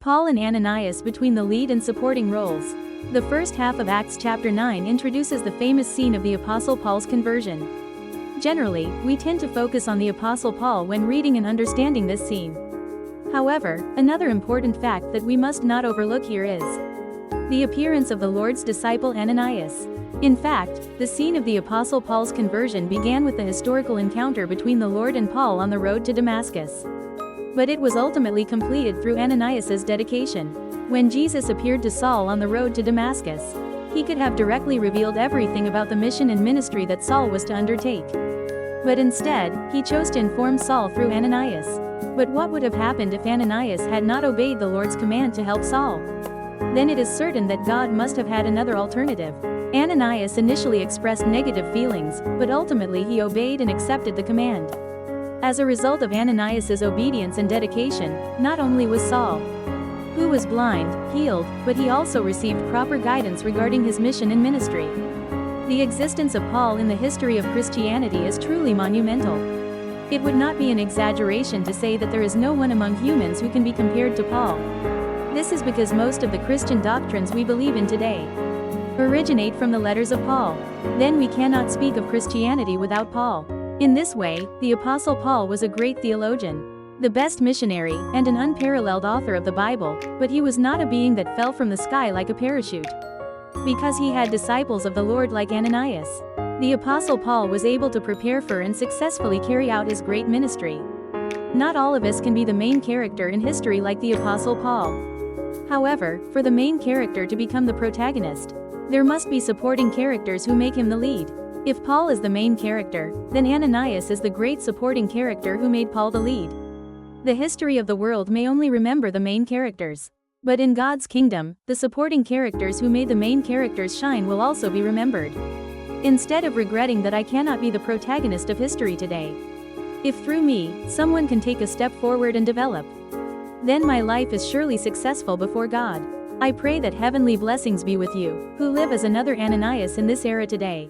Paul and Ananias between the lead and supporting roles. The first half of Acts chapter 9 introduces the famous scene of the Apostle Paul's conversion. Generally, we tend to focus on the Apostle Paul when reading and understanding this scene. However, another important fact that we must not overlook here is the appearance of the Lord's disciple Ananias. In fact, the scene of the Apostle Paul's conversion began with the historical encounter between the Lord and Paul on the road to Damascus. But it was ultimately completed through Ananias's dedication. When Jesus appeared to Saul on the road to Damascus, he could have directly revealed everything about the mission and ministry that Saul was to undertake. But instead, he chose to inform Saul through Ananias. But what would have happened if Ananias had not obeyed the Lord's command to help Saul? Then it is certain that God must have had another alternative. Ananias initially expressed negative feelings, but ultimately he obeyed and accepted the command. As a result of Ananias's obedience and dedication, not only was Saul, who was blind, healed, but he also received proper guidance regarding his mission and ministry. The existence of Paul in the history of Christianity is truly monumental. It would not be an exaggeration to say that there is no one among humans who can be compared to Paul. This is because most of the Christian doctrines we believe in today originate from the letters of Paul. Then we cannot speak of Christianity without Paul. In this way, the Apostle Paul was a great theologian, the best missionary, and an unparalleled author of the Bible, but he was not a being that fell from the sky like a parachute. Because he had disciples of the Lord like Ananias, the Apostle Paul was able to prepare for and successfully carry out his great ministry. Not all of us can be the main character in history like the Apostle Paul. However, for the main character to become the protagonist, there must be supporting characters who make him the lead. If Paul is the main character, then Ananias is the great supporting character who made Paul the lead. The history of the world may only remember the main characters. But in God's kingdom, the supporting characters who made the main characters shine will also be remembered. Instead of regretting that I cannot be the protagonist of history today, if through me, someone can take a step forward and develop, then my life is surely successful before God. I pray that heavenly blessings be with you, who live as another Ananias in this era today.